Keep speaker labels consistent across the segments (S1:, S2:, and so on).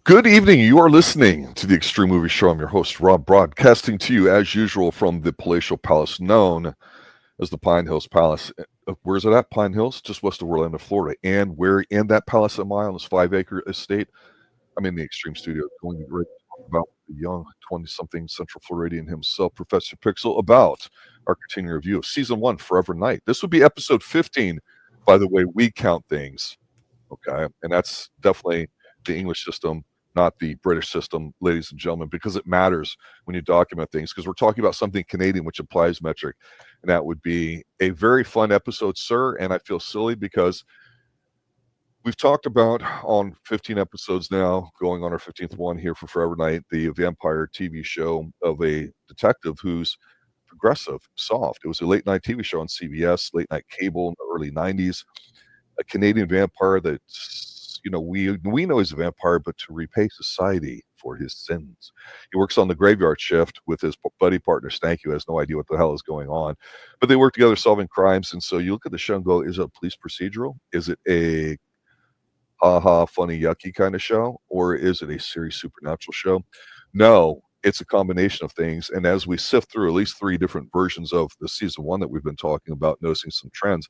S1: Good evening. You are listening to the Extreme Movie Show. I'm your host, Rob, broadcasting to you as usual from the palatial palace known as the Pine Hills Palace. Where's it at? Pine Hills, just west of Orlando, Florida. And where in that palace am I on this 5-acre estate? I'm in the Extreme Studio, going to talk about the young 20-something Central Floridian himself, Professor Pixel, about our continuing review of Season 1, Forever Night. This would be episode 15, by the way we count things. Okay, and that's definitely the English system, not the British system, ladies and gentlemen, because it matters when you document things, because we're talking about something Canadian which applies metric, and that would be a very fun episode, sir. And I feel silly because we've talked about on 15 episodes now, going on our 15th one here for Forever Night, the vampire TV show of a detective who's progressive, soft. It was a late night TV show on CBS, late night cable in the early 90s. A Canadian vampire that's, we know he's a vampire, but to repay society for his sins. He works on the graveyard shift with his buddy partner, Schanke, who has no idea what the hell is going on. But they work together solving crimes. And so you look at the show and go, is it a police procedural? Is it a ha-ha, funny, yucky kind of show? Or is it a serious supernatural show? No, it's a combination of things. And as we sift through at least 3 different versions of the season 1 that we've been talking about, noticing some trends,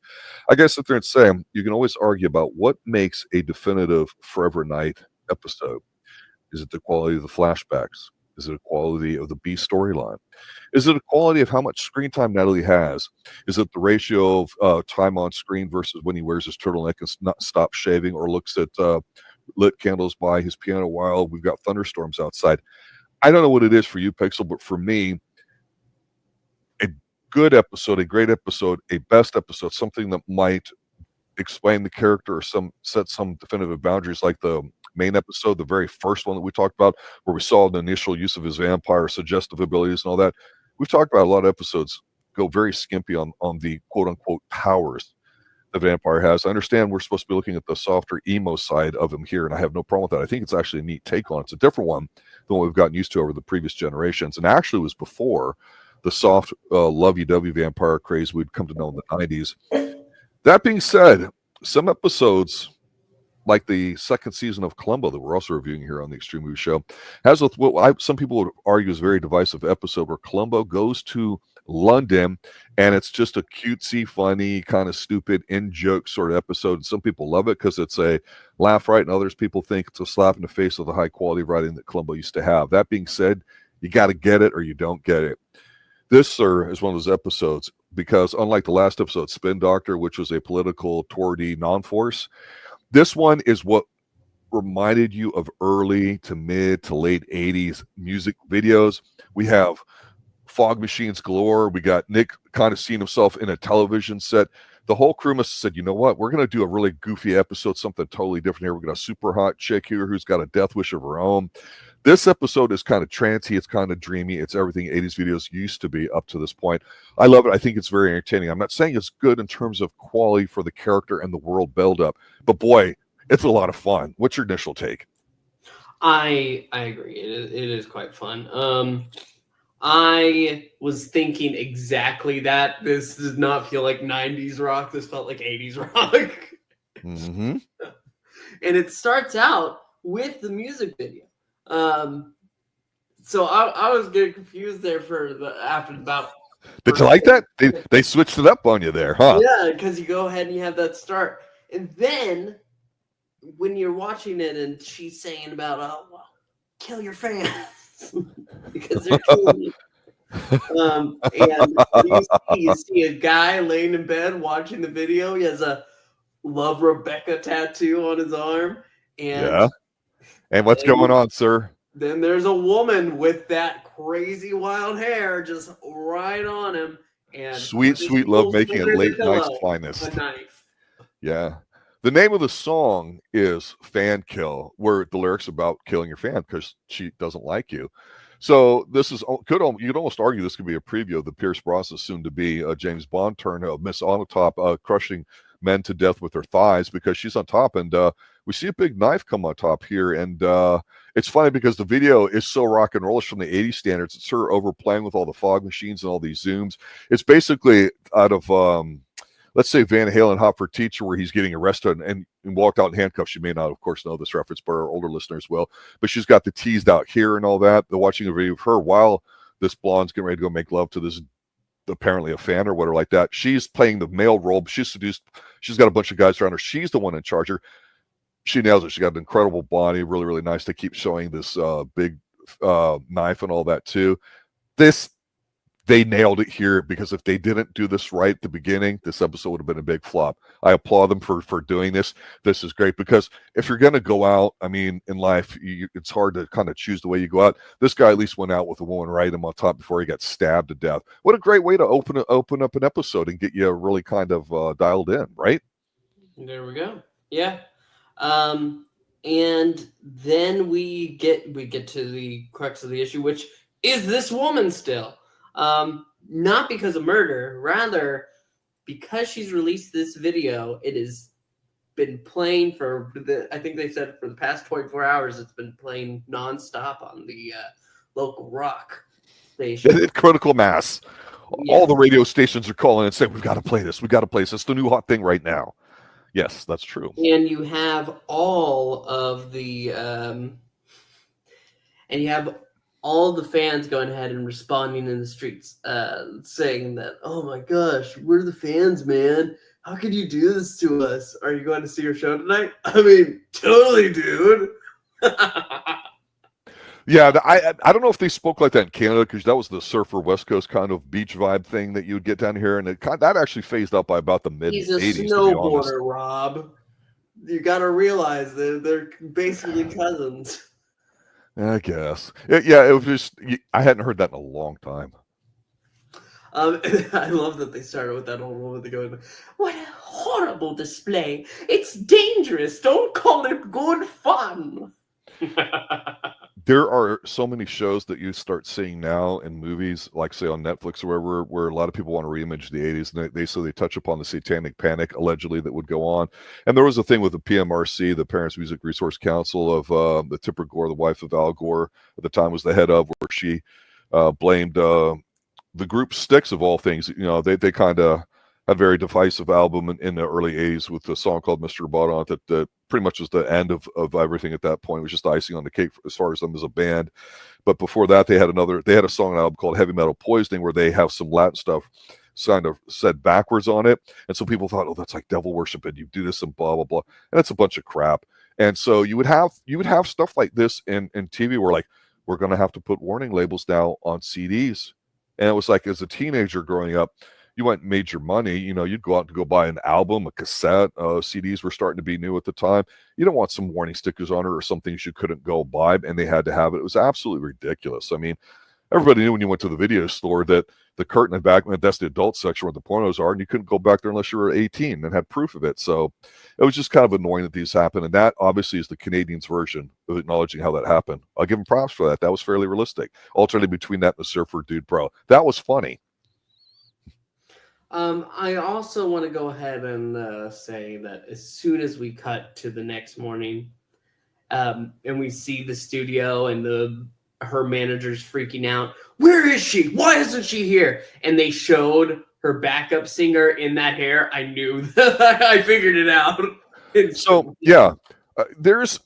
S1: I guess sit there and say, you can always argue about what makes a definitive Forever Night episode. Is it the quality of the flashbacks? Is it the quality of the B storyline? Is it a quality of how much screen time Natalie has? Is it the ratio of time on screen versus when he wears his turtleneck and not stop shaving or looks at lit candles by his piano while we've got thunderstorms outside? I don't know what it is for you, Pixel, but for me, a good episode, a great episode, a best episode, something that might explain the character or set some definitive boundaries, like the main episode, the very first one that we talked about, where we saw the initial use of his vampire suggestive abilities and all that. We've talked about a lot of episodes go very skimpy on the quote-unquote powers the vampire has. I understand we're supposed to be looking at the softer emo side of him here, and I have no problem with that. I think it's actually a neat take on it. It's a different one than what we've gotten used to over the previous generations, and actually was before the soft lovey-dovey vampire craze we'd come to know in the 90s. That being said, some episodes, like the second season of Columbo that we're also reviewing here on the Extreme Movie Show, has with what some people would argue is a very divisive episode where Columbo goes to London, and it's just a cutesy, funny, kind of stupid in-joke sort of episode. And some people love it because it's a laugh right, and others people think it's a slap in the face of the high quality writing that Columbo used to have. That being said, you got to get it or you don't get it. This, sir, is one of those episodes because unlike the last episode, Spin Doctor, which was a political tour-de non-force, this one is what reminded you of early to mid to late 80s music videos. We have fog machines galore. We got Nick kind of seeing himself in a television set. The whole crew must have said, you know what, we're going to do a really goofy episode, something totally different here. We're got a super hot chick here who's got a death wish of her own. This episode is kind of trancy. It's kind of dreamy. It's everything 80s videos used to be up to this point. I love it. I think it's very entertaining. I'm not saying it's good in terms of quality for the character and the world buildup, but boy, it's a lot of fun. What's your initial take?
S2: I agree. It is quite fun. I was thinking exactly that. This does not feel like 90s rock. This felt like 80s rock.
S1: Mm-hmm.
S2: And it starts out with the music video. So I was getting confused there after about.
S1: Did you like that? They switched it up on you there, huh?
S2: Yeah, because you go ahead and you have that start. And then when you're watching it and she's saying about, kill your fans. Because they're killing you. And you see a guy laying in bed watching the video. He has a Love Rebecca tattoo on his arm. And
S1: what's going on, sir?
S2: Then there's a woman with that crazy wild hair just right on him. And
S1: sweet love making at late night's finest.
S2: A knife.
S1: Yeah. The name of the song is Fan Kill, where the lyrics about killing your fan because she doesn't like you. So this is you'd almost argue this could be a preview of the Pierce Brosnan soon to be James Bond turn of Miss on the top crushing men to death with her thighs because she's on top, and we see a big knife come on top here, and it's funny because the video is so rock and rollish from the 80s standards. It's her overplaying with all the fog machines and all these zooms. It's basically out of let's say Van Halen hot for teacher where he's getting arrested and walked out in handcuffs. You may not, of course, know this reference, but our older listeners will. But she's got the teased out here and all that. They're watching a video of her while this blonde's getting ready to go make love to this apparently a fan or whatever like that. She's playing the male role. She's seduced. She's got a bunch of guys around her. She's the one in charge of her. She nails it. She got an incredible body. Really, really nice. They keep showing this big knife and all that too. They nailed it here, because if they didn't do this right at the beginning, this episode would have been a big flop. I applaud them for doing this. This is great, because if you're going to go out, I mean, in life, it's hard to kind of choose the way you go out. This guy at least went out with a woman right him on top before he got stabbed to death. What a great way to open up an episode and get you really kind of dialed in, right?
S2: There we go. Yeah. And then we get to the crux of the issue, which is this woman still. Not because of murder, rather because she's released this video. It has been playing I think they said for the past 24 hours, it's been playing nonstop on the local rock station.
S1: Critical mass.
S2: Yeah.
S1: All the radio stations are calling and saying, we've got to play this. We've got to play this. It's the new hot thing right now. Yes, that's true.
S2: And you have all of the fans going ahead and responding in the streets, saying that, oh my gosh, we're the fans, man. How could you do this to us? Are you going to see your show tonight? I mean, totally, dude.
S1: Yeah, I don't know if they spoke like that in Canada, because that was the surfer West Coast kind of beach vibe thing that you would get down here, and that actually phased out by about the mid-80s.
S2: He's a snowboarder, Rob. You got to realize they're basically cousins.
S1: I guess. Yeah, it was just, I hadn't heard that in a long time.
S2: I love that they started with that old woman going, what a horrible display. It's dangerous. Don't call it good fun.
S1: There are so many shows that you start seeing now in movies, like say on Netflix or where a lot of people want to reimage the 80s, and they touch upon the Satanic Panic allegedly that would go on. And there was a thing with the PMRC, the Parents Music Resource Council, of the Tipper Gore, the wife of Al Gore at the time was the head of, where she blamed the group Styx of all things. You know, they kind of had a very divisive album in the early 80s with a song called Mr. Bottom that pretty much was the end of everything at that point. It was just icing on the cake as far as them as a band. But before that, they had a song on an album called Heavy Metal Poisoning, where they have some Latin stuff kind of said backwards on it. And so people thought, oh, that's like devil worship, and you do this and blah, blah, blah. And it's a bunch of crap. And so you would have stuff like this in TV where, like, we're going to have to put warning labels now on CDs. And it was like, as a teenager growing up, you went and made your money. You know, you'd go out to go buy an album, a cassette. CDs were starting to be new at the time. You don't want some warning stickers on it or some things you couldn't go buy, and they had to have it. It was absolutely ridiculous. I mean, everybody knew when you went to the video store that the curtain in the back, that's the adult section where the pornos are, and you couldn't go back there unless you were 18 and had proof of it. So it was just kind of annoying that these happened. And that obviously is the Canadians' version of acknowledging how that happened. I'll give them props for that. That was fairly realistic. Alternating between that and the Surfer Dude Pro. That was funny.
S2: I also want to go ahead and say that as soon as we cut to the next morning, and we see the studio and her manager's freaking out, where is she? Why isn't she here? And they showed her backup singer in that hair. I knew that. I figured it out.
S1: So yeah, there's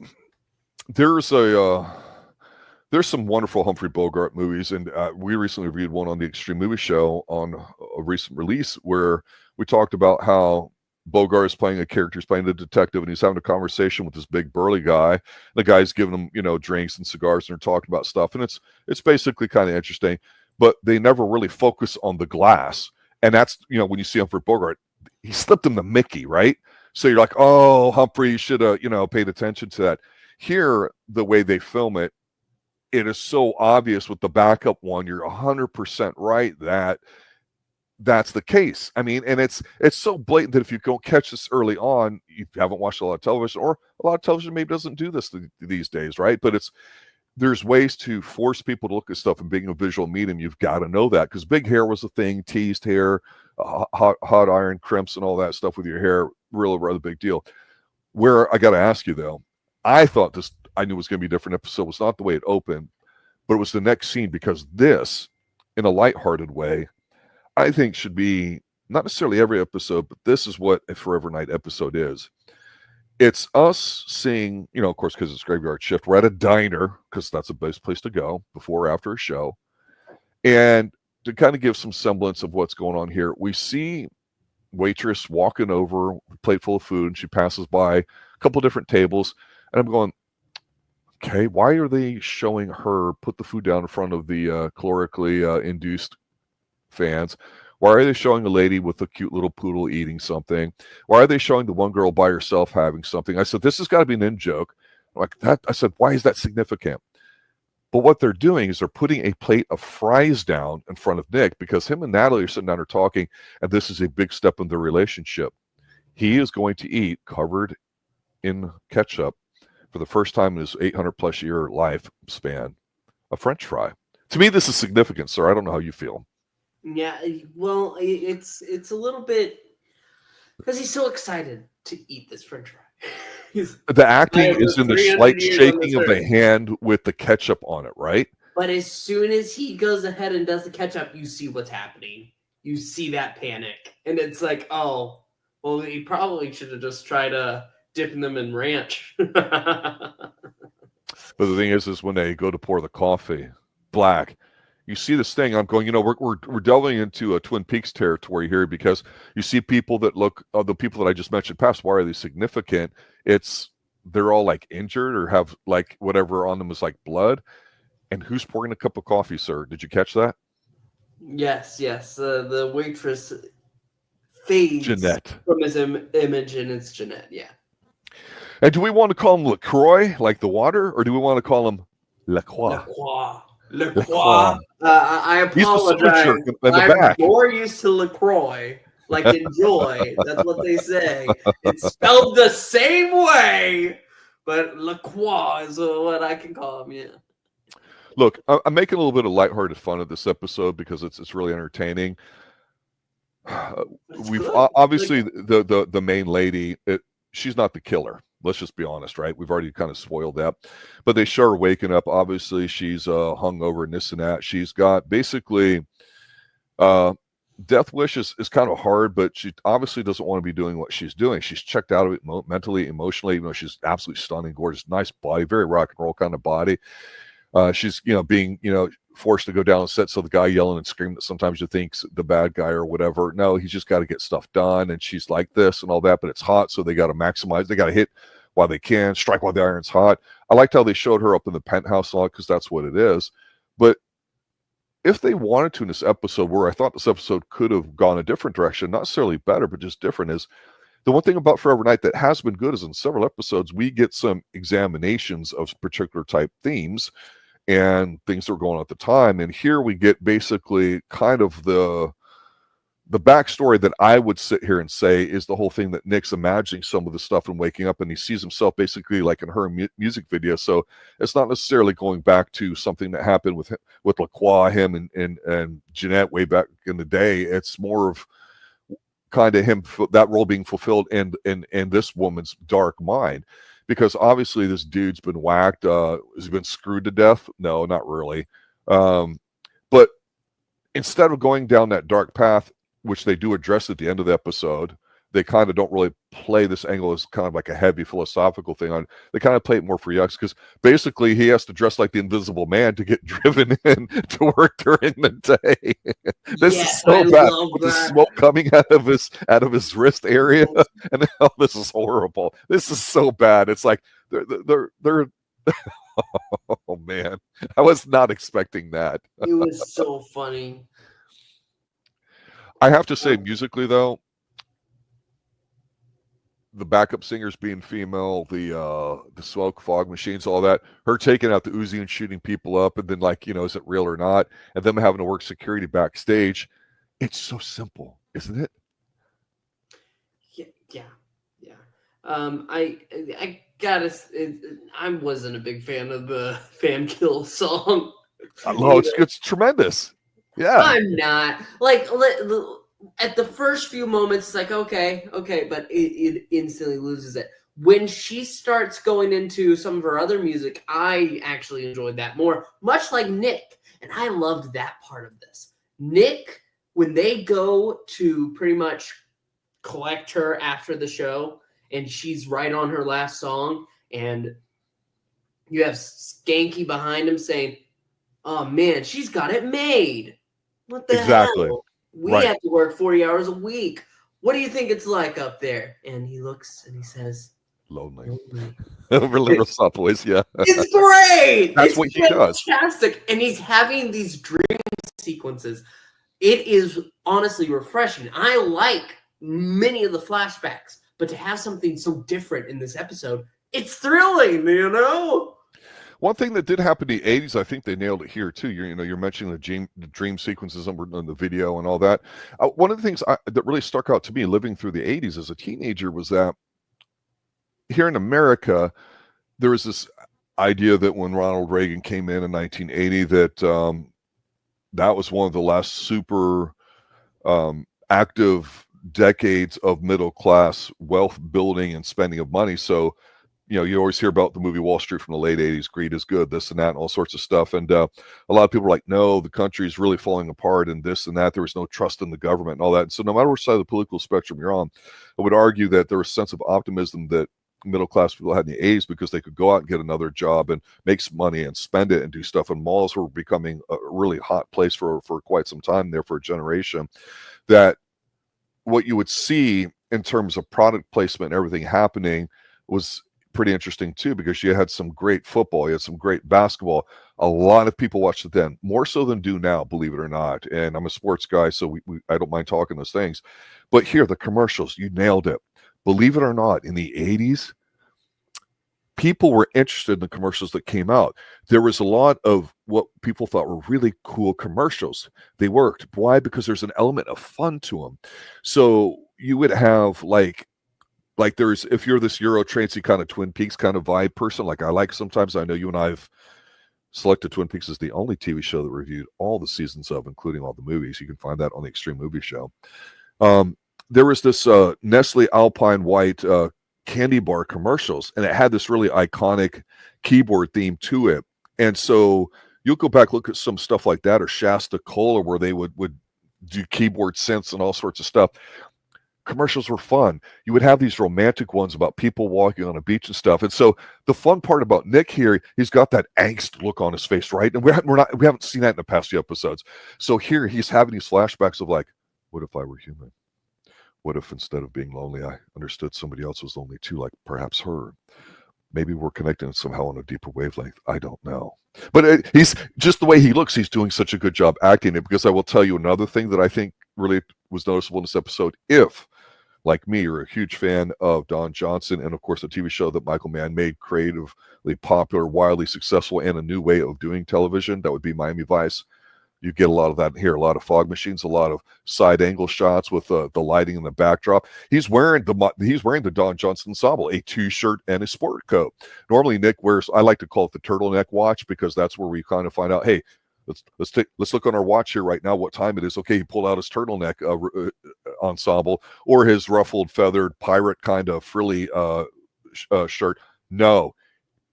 S1: some wonderful Humphrey Bogart movies, and we recently reviewed one on the Extreme Movie Show on a recent release where we talked about how Bogart is playing a character, he's playing the detective, and he's having a conversation with this big burly guy. The guy's giving him, you know, drinks and cigars, and they're talking about stuff, and it's basically kind of interesting, but they never really focus on the glass. And that's, you know, when you see Humphrey Bogart, he slipped him the Mickey, right? So you're like, oh, Humphrey, you should have, you know, paid attention to that. Here, the way they film it, it is so obvious with the backup one. You're 100% right that's the case. I mean, and it's so blatant that if you don't catch this early on, you haven't watched a lot of television, or a lot of television maybe doesn't do this these days, right? But there's ways to force people to look at stuff, and being a visual medium, you've got to know that, because big hair was a thing, teased hair, hot iron crimps and all that stuff with your hair, really rather big deal. Where I got to ask you though, I knew it was going to be a different episode. It was not the way it opened, but it was the next scene, because this, in a lighthearted way, I think should be not necessarily every episode, but this is what a Forever Night episode is. It's us seeing, of course, because it's graveyard shift, we're at a diner, because that's the best place to go before or after a show. And to kind of give some semblance of what's going on here, we see waitress walking over, a plate full of food, and she passes by a couple different tables. And I'm going, okay, why are they showing her put the food down in front of the calorically induced fans? Why are they showing a lady with a cute little poodle eating something? Why are they showing the one girl by herself having something? I said, this has got to be an in joke. Like that, I said, why is that significant? But what they're doing is they're putting a plate of fries down in front of Nick because him and Natalie are sitting down there talking, and this is a big step in their relationship. He is going to eat, covered in ketchup, for the first time in his 800-plus year lifespan, a French fry. To me, this is significant, sir. I don't know how you feel.
S2: Yeah, well, it's a little bit because he's so excited to eat this French fry.
S1: The acting is in the slight shaking of the hand with the ketchup on it, right?
S2: But as soon as he goes ahead and does the ketchup, you see what's happening. You see that panic, and it's like, oh, well, he probably should have just tried dipping them in ranch.
S1: But the thing is when they go to pour the coffee, black. You see this thing. I'm going. We're delving into a Twin Peaks territory here because you see people that look. The people that I just mentioned past. Why are they significant? They're all like injured or have like whatever on them is like blood. And who's pouring a cup of coffee, sir? Did you catch that?
S2: Yes. The waitress fades
S1: Jeanette
S2: from his image, and it's Jeanette. Yeah.
S1: And do we want to call him LaCroix, like the water, or do we want to call him LaCroix?
S2: LaCroix. I apologize. I'm more used to LaCroix, like enjoy. That's what they say. It's spelled the same way, but LaCroix is what I can call him. Yeah.
S1: Look, I'm making a little bit of lighthearted fun of this episode because it's really entertaining. We've obviously the main lady. She's not the killer. Let's just be honest, right? We've already kind of spoiled that. But they show her waking up. Obviously, she's hungover and this and that. She's got basically death wish is kind of hard, but she obviously doesn't want to be doing what she's doing. She's checked out of it mentally, emotionally, even though she's absolutely stunning, gorgeous, nice body, very rock and roll kind of body. She's, being, forced to go down and set. So the guy yelling and screaming that sometimes you think's the bad guy or whatever. No, he's just got to get stuff done. And she's like this and all that, but it's hot. So they got to maximize. They got to hit while they can, strike while the iron's hot. I liked how they showed her up in the penthouse a lot because that's what it is. But if they wanted to in this episode, where I thought this episode could have gone a different direction, not necessarily better, but just different, is the one thing about Forever Night that has been good is in several episodes, we get some examinations of particular type themes and things that were going on at the time. And here we get basically kind of the backstory that I would sit here and say is the whole thing that Nick's imagining some of the stuff and waking up, and he sees himself basically like in her music video. So it's not necessarily going back to something that happened with LaCroix, him and Jeanette way back in the day. It's more of kind of him, that role being fulfilled in this woman's dark mind. Because obviously this dude's been whacked. Has he been screwed to death? No, not really. But instead of going down that dark path, which they do address at the end of the episode, they kind of don't really play this angle as kind of like a heavy philosophical thing on. They kind of play it more for yucks because basically he has to dress like the Invisible Man to get driven in to work during the day. This is so bad with the smoke coming out of his wrist area, and this is horrible. This is so bad. It's like they're oh man, I was not expecting that.
S2: It was so funny.
S1: I have to say, musically though, the backup singers being female, the smoke fog machines, all that, her taking out the Uzi and shooting people up, and then like, is it real or not? And them having to work security backstage. It's so simple, isn't it?
S2: Yeah. I gotta. I wasn't a big fan of the fan kill song.
S1: Oh, it's tremendous. Yeah,
S2: I'm not like. At the first few moments, it's like, okay, but it instantly loses it. When she starts going into some of her other music, I actually enjoyed that more, much like Nick. And I loved that part of this. Nick when they go to pretty much collect her after the show, and she's right on her last song, and you have Schanke behind him saying, "Oh man, she's got it made. What the
S1: Exactly.
S2: hell? We
S1: Right.
S2: have to work 40 hours a week. What do you think it's like up there?" And he looks and he says,
S1: Lonely.
S2: "Lonely."
S1: Over little soft voice, yeah.
S2: It's great.
S1: That's
S2: It's
S1: what he does.
S2: fantastic. And he's having these dream sequences. It is honestly refreshing. I like many of the flashbacks, but to have something so different in this episode, it's thrilling, you know?
S1: One thing that did happen in the 80s, I think they nailed it here too. You're mentioning the dream sequences on the video and all that. One of the things that really stuck out to me living through the 80s as a teenager was that here in America, there was this idea that when Ronald Reagan came in 1980, that that was one of the last super active decades of middle class wealth building and spending of money. So, you always hear about the movie Wall Street from the late 80s, greed is good, this and that, and all sorts of stuff. And a lot of people are like, no, the country is really falling apart and this and that. There was no trust in the government and all that. And so no matter which side of the political spectrum you're on, I would argue that there was a sense of optimism that middle class people had in the 80s because they could go out and get another job and make some money and spend it and do stuff. And malls were becoming a really hot place for quite some time there, for a generation. That what you would see in terms of product placement and everything happening was pretty interesting too, because you had some great football, you had some great basketball. A lot of people watched it then, more so than do now, believe it or not. And I'm a sports guy, so I don't mind talking those things. But here, the commercials, you nailed it. Believe it or not, in the 80s, people were interested in the commercials that came out. There was a lot of what people thought were really cool commercials. They worked. Why? Because there's an element of fun to them. So you would have like there's, if you're this Euro Tracy kind of Twin Peaks kind of vibe person, like I like sometimes, I know you and I have selected Twin Peaks as the only TV show that reviewed all the seasons of, including all the movies. You can find that on the Extreme Movie Show. There was this Nestle Alpine White candy bar commercials, and it had this really iconic keyboard theme to it. And so you'll go back, look at some stuff like that, or Shasta Cola, where they would do keyboard synths and all sorts of stuff. Commercials were fun. You would have these romantic ones about people walking on a beach and stuff. And so the fun part about Nick here, he's got that angst look on his face, right? And we haven't seen that in the past few episodes. So here he's having these flashbacks of like, what if I were human? What if instead of being lonely, I understood somebody else was lonely too, like perhaps her? Maybe we're connecting somehow on a deeper wavelength. I don't know. But he's just the way he looks, he's doing such a good job acting it. Because I will tell you another thing that I think really was noticeable in this episode. If, like me, you're a huge fan of Don Johnson and, of course, the TV show that Michael Mann made, creatively popular, wildly successful, and a new way of doing television, that would be Miami Vice. You get a lot of that here, a lot of fog machines, a lot of side angle shots with the lighting in the backdrop. He's wearing the Don Johnson ensemble, a t-shirt and a sport coat. Normally Nick wears, I like to call it the turtleneck watch, because that's where we kind of find out, hey, let's look on our watch here right now what time it is. Okay, he pulled out his turtleneck ensemble, or his ruffled feathered pirate kind of frilly shirt. No.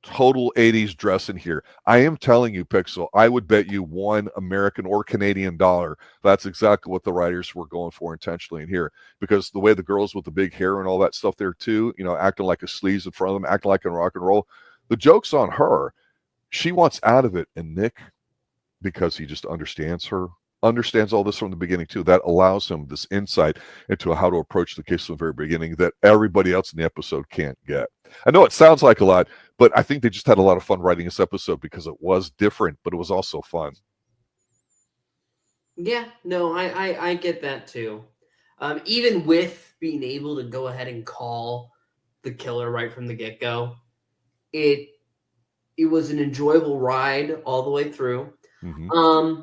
S1: Total 80s dress in here. I am telling you, Pixel, I would bet you $1 American or Canadian dollar that's exactly what the writers were going for intentionally in here, because the way the girls with the big hair and all that stuff there too, acting like a sleaze in front of them, acting like in rock and roll, the joke's on her. She wants out of it, and Nick, because he just understands her, understands all this from the beginning too, that allows him this insight into how to approach the case from the very beginning that everybody else in the episode can't get. I know it sounds like a lot, but I think they just had a lot of fun writing this episode because it was different, but it was also fun.
S2: Yeah, no, I get that too. Even with being able to go ahead and call the killer right from the get-go, it was an enjoyable ride all the way through. Mm-hmm.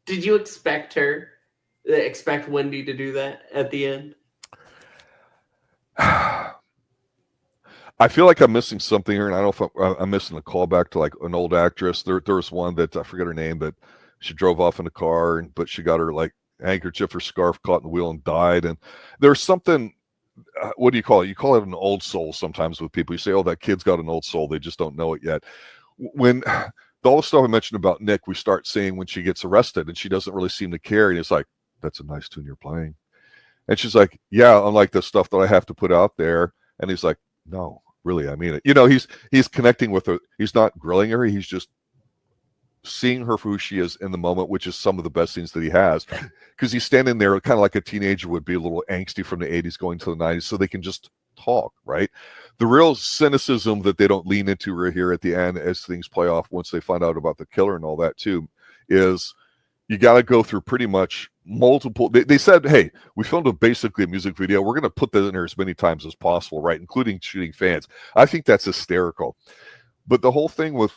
S2: Did you expect Wendy to do that at the end?
S1: I feel like I'm missing something here, and I don't know if I'm missing a callback to like an old actress. There was one that I forget her name, but she drove off in a car, but she got her like handkerchief or scarf caught in the wheel and died. And there's something. What do you call it? You call it an old soul sometimes with people. You say, "Oh, that kid's got an old soul. They just don't know it yet." When all the stuff I mentioned about Nick, we start seeing when she gets arrested, and she doesn't really seem to care. And it's like, that's a nice tune you're playing. And she's like, yeah, unlike the stuff that I have to put out there. And he's like, no, really, I mean it. You know, he's connecting with her. He's not grilling her. He's just seeing her for who she is in the moment, which is some of the best scenes that he has. Because he's standing there kind of like a teenager would be, a little angsty from the 80s going to the 90s, so they can just talk, right? The real cynicism that they don't lean into right here at the end as things play off once they find out about the killer and all that too, is you got to go through pretty much multiple. They said, hey, we filmed basically a music video. We're going to put that in there as many times as possible, right? Including shooting fans. I think that's hysterical. But the whole thing with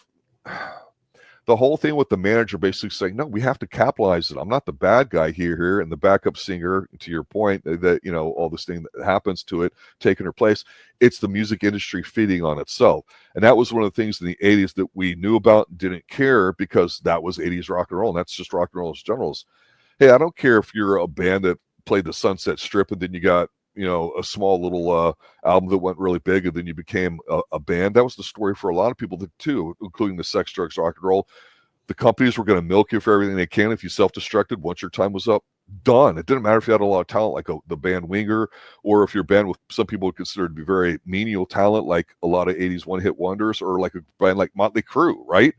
S1: the manager basically saying, no, we have to capitalize it. I'm not the bad guy here, and the backup singer, to your point, that, you know, all this thing that happens to it, taking her place. It's the music industry feeding on itself. And that was one of the things in the 80s that we knew about and didn't care, because that was 80s rock and roll. And that's just rock and roll as generals. Hey, I don't care if you're a band that played the Sunset Strip and then you got, you know, a small little album that went really big and then you became a band. That was the story for a lot of people too, including the sex, drugs, rock and roll. The companies were going to milk you for everything they can. If you self-destructed, once your time was up, done. It didn't matter if you had a lot of talent like the band Winger, or if your band with some people would consider to be very menial talent, like a lot of 80s one-hit wonders, or like a band like Motley Crue, right?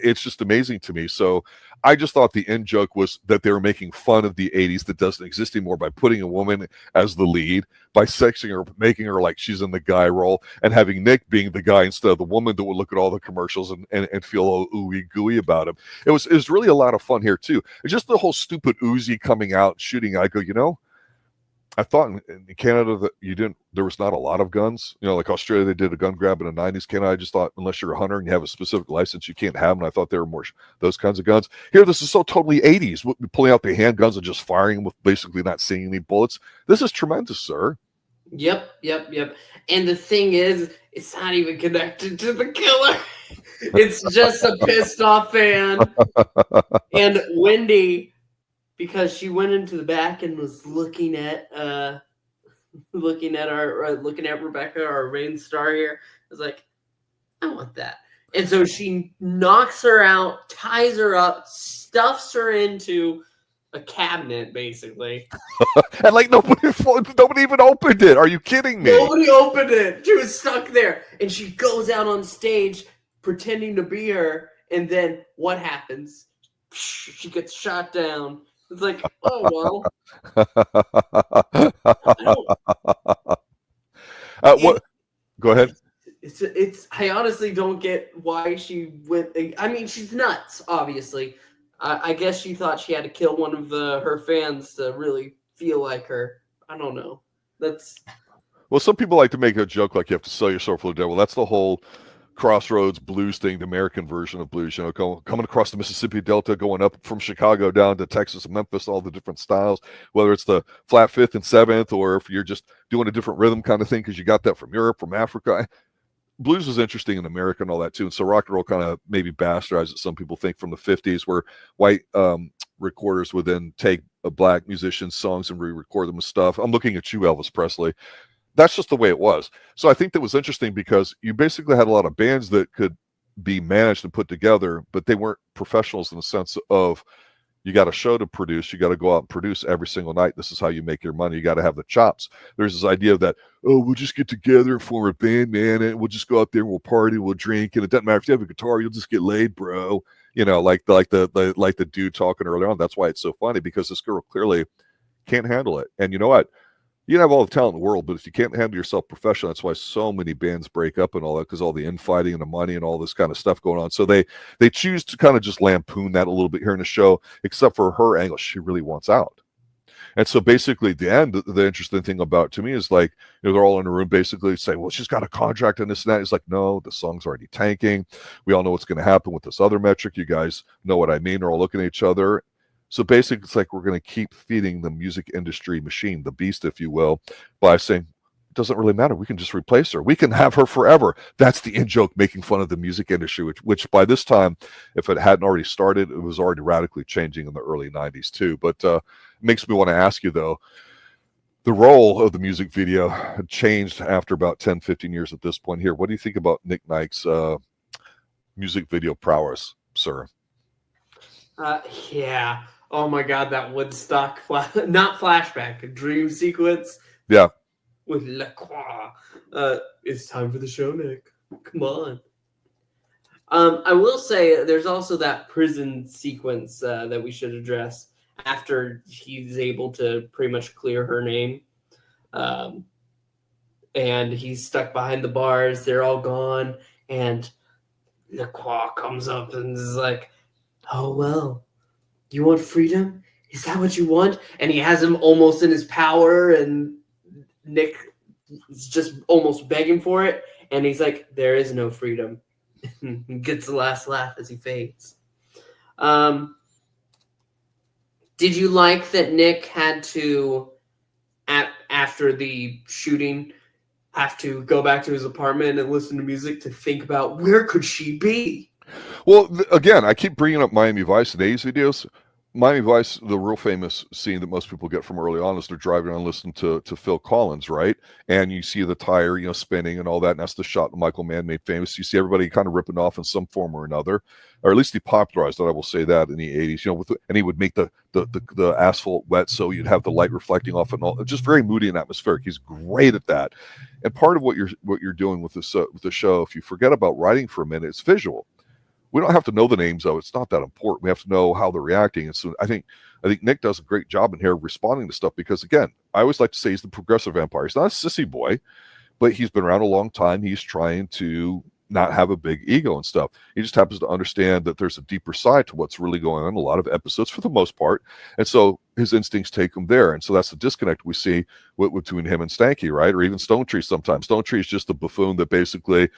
S1: It's just amazing to me. So I just thought the end joke was that they were making fun of the 80s that doesn't exist anymore by putting a woman as the lead, by sexing her, making her like she's in the guy role, and having Nick being the guy instead of the woman that would look at all the commercials and feel all ooey gooey about him. It was really a lot of fun here too. It's just the whole stupid Uzi coming out shooting. I go, you know, I thought in Canada that there was not a lot of guns. You know, like Australia, they did a gun grab in the 90s. Canada, I just thought unless you're a hunter and you have a specific license, you can't have them. And I thought there were more those kinds of guns. Here, this is so totally 80s. Pulling out the handguns and just firing them with basically not seeing any bullets. This is tremendous, sir.
S2: Yep. And the thing is, it's not even connected to the killer. It's just a pissed off fan. And Wendy, because she went into the back and was looking at Rebecca, our main star here, I was like, I want that. And so she knocks her out, ties her up, stuffs her into a cabinet, basically.
S1: And like nobody even opened it. Are you kidding me?
S2: Nobody opened it. She was stuck there. And she goes out on stage pretending to be her. And then what happens? She gets shot down. It's like, oh well.
S1: What? Go ahead.
S2: It's. I honestly don't get why she went. I mean, she's nuts. Obviously, I guess she thought she had to kill one of her fans to really feel like her. I don't know.
S1: Well, some people like to make a joke like you have to sell your soul for the devil. That's the whole Crossroads Blues thing, the American version of blues, you know, coming across the Mississippi Delta, going up from Chicago down to Texas and Memphis, all the different styles, whether it's the flat fifth and seventh, or if you're just doing a different rhythm kind of thing because you got that from Europe, from Africa. Blues is interesting in America and all that too. And so rock and roll kind of maybe bastardized it, some people think, from the 50s, where white recorders would then take a black musician's songs and re-record them with stuff. I'm looking at you, Elvis Presley. That's just the way it was. So I think that was interesting because you basically had a lot of bands that could be managed and put together, but they weren't professionals in the sense of, you got a show to produce, you got to go out and produce every single night. This is how you make your money. You got to have the chops. There's this idea of that, oh, we'll just get together and form a band, man, and we'll just go out there and we'll party, we'll drink, and it doesn't matter if you have a guitar, you'll just get laid, bro. You know, like the dude talking earlier on. That's why it's so funny, because this girl clearly can't handle it. And you know what? You can have all the talent in the world, but if you can't handle yourself professionally, that's why so many bands break up and all that, because all the infighting and the money and all this kind of stuff going on. So they choose to kind of just lampoon that a little bit here in the show, except for her angle. She really wants out. And so basically at the end, the interesting thing about to me is, like, you know, they're all in a room basically saying, well, she's got a contract and this and that. It's like, no, the song's already tanking. We all know what's going to happen with this other metric. You guys know what I mean. They're all looking at each other. So basically, it's like we're going to keep feeding the music industry machine, the beast, if you will, by saying, it doesn't really matter. We can just replace her. We can have her forever. That's the in-joke, making fun of the music industry, which by this time, if it hadn't already started, it was already radically changing in the early 90s too. But it makes me want to ask you, though, the role of the music video had changed after about 10, 15 years at this point here. What do you think about Nick Knight's music video prowess? sir.
S2: Yeah. Oh my God, that Woodstock not flashback, a dream sequence.
S1: Yeah.
S2: With Lacroix. It's time for the show, Nick. Come on. I will say there's also that prison sequence that we should address after he's able to pretty much clear her name. And he's stuck behind the bars. They're all gone. And Lacroix comes up and is like, oh, well, you want freedom? Is that what you want? And he has him almost in his power, and Nick is just almost begging for it. And he's like, there is no freedom. He gets the last laugh as he fades. Did you like that Nick had to, after the shooting, have to go back to his apartment and listen to music to think about where could she be?
S1: Well, again, I keep bringing up Miami Vice and A's videos. Miami Vice, the real famous scene that most people get from early on is they're driving around listening to Phil Collins, right? And you see the tire, spinning and all that, and that's the shot that Michael Mann made famous. You see everybody kind of ripping off in some form or another, or at least he popularized it, I will say that, in the 80s, and he would make the asphalt wet so you'd have the light reflecting off and all. Just very moody and atmospheric. He's great at that. And part of what you're doing with the show, if you forget about writing for a minute, it's visual. We don't have to know the names, though. It's not that important. We have to know how they're reacting. And so I think Nick does a great job in here responding to stuff because, again, I always like to say he's the progressive vampire. He's not a sissy boy, but he's been around a long time. He's trying to not have a big ego and stuff. He just happens to understand that there's a deeper side to what's really going on in a lot of episodes for the most part. And so his instincts take him there. And so that's the disconnect we see between him and Schanke, right? Or even Stone Tree sometimes. Stone Tree is just a buffoon that basically,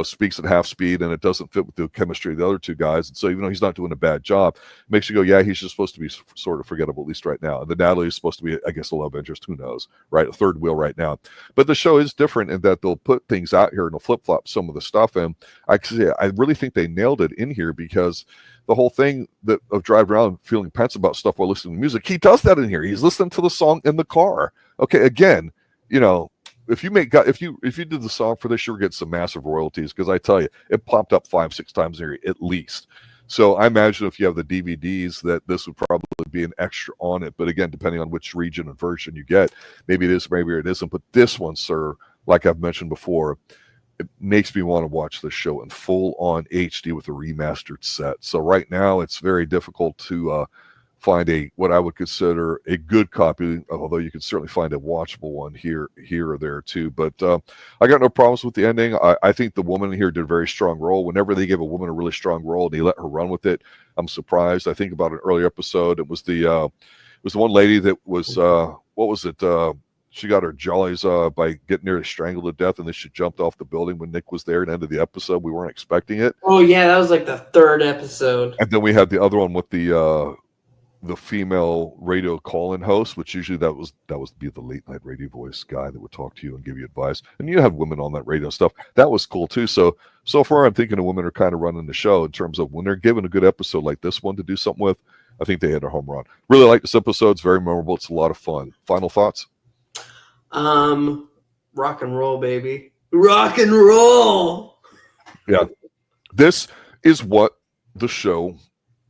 S1: speaks at half speed and it doesn't fit with the chemistry of the other two guys. And so even though he's not doing a bad job, it makes you go, yeah, he's just supposed to be sort of forgettable, at least right now. And the Natalie is supposed to be, I guess, a love interest. Who knows, right? A third wheel right now. But the show is different in that they'll put things out here and they'll flip-flop some of the stuff. And I really think they nailed it in here because the whole thing of driving around feeling pensive about stuff while listening to music, he does that in here. He's listening to the song in the car. Okay, again, if you did the song for this, you'll get some massive royalties because I tell you, it popped up 5-6 times here at least. So I imagine if you have the DVDs that this would probably be an extra on it. But again, depending on which region and version you get, maybe it is, maybe it isn't. But this one, sir, like I've mentioned before, it makes me want to watch the show in full-on HD with a remastered set. So right now, it's very difficult to find what I would consider a good copy, although you can certainly find a watchable one here or there too. But I got no problems with the ending. I think the woman here did a very strong role. Whenever they give a woman a really strong role and they let her run with it, I'm surprised. I think about an earlier episode. It was the one lady that was what was it? She got her jollies by getting nearly strangled to death, and then she jumped off the building when Nick was there at the end of the episode. We weren't expecting it.
S2: Oh yeah, that was like the third episode.
S1: And then we had the other one with the female radio call-in host, which usually that was the late night radio voice guy that would talk to you and give you advice. And you had women on that radio stuff. That was cool too. So far, I'm thinking the women are kind of running the show in terms of when they're given a good episode like this one to do something with. I think they hit a home run. Really like this episode. It's very memorable. It's a lot of fun. Final thoughts?
S2: Rock and roll, baby. Rock and roll.
S1: Yeah. This is what the show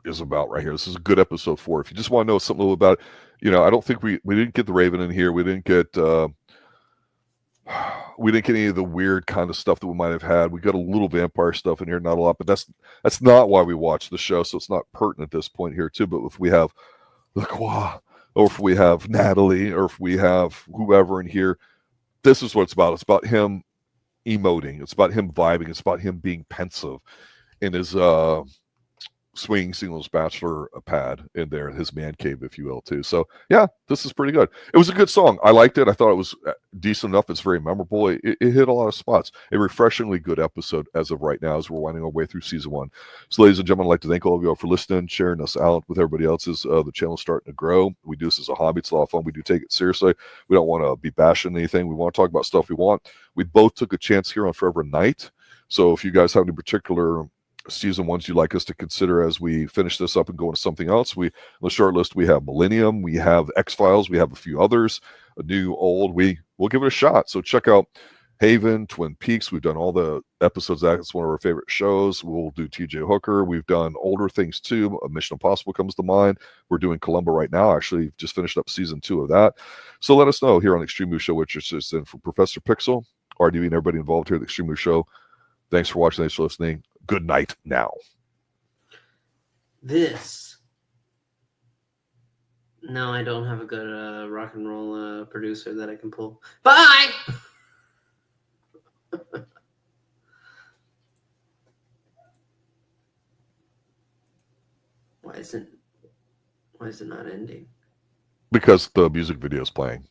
S1: is about right here. This is a good episode 4. If you just want to know something a little about it, I don't think we didn't get the Raven in here. We didn't get any of the weird kind of stuff that we might have had. We got a little vampire stuff in here, not a lot, but that's not why we watch the show, so it's not pertinent at this point here too. But if we have Lacroix, or if we have Natalie, or if we have whoever in here, this is what it's about. It's about him emoting. It's about him vibing. It's about him being pensive in his swinging singles bachelor pad in there, his man cave, if you will, too. So, yeah, this is pretty good. It was a good song. I liked it. I thought it was decent enough. It's very memorable. It hit a lot of spots. A refreshingly good episode as of right now as we're winding our way through season 1. So, ladies and gentlemen, I'd like to thank all of you all for listening, sharing us out with everybody else's. The channel's starting to grow. We do this as a hobby. It's a lot of fun. We do take it seriously. We don't want to be bashing anything. We want to talk about stuff we want. We both took a chance here on Forever Night. So, if you guys have any particular season 1s you'd like us to consider as we finish this up and go into something else, on the short list we have Millennium, we have X-Files, we have a few others, a new, old. We'll give it a shot. So check out Haven, Twin Peaks. We've done all the episodes. That's one of our favorite shows. We'll do TJ Hooker. We've done older things too. Mission Impossible comes to mind. We're doing Columbo right now. Actually, just finished up season 2 of that. So let us know here on the Extreme Movie Show what you're interested in. For Professor Pixel, RDB, and everybody involved here at the Extreme Movie Show, thanks for watching. Thanks for listening. Good night now.
S2: No, I don't have a good rock and roll producer that I can pull. Bye! Why is it not ending?
S1: Because the music video is playing.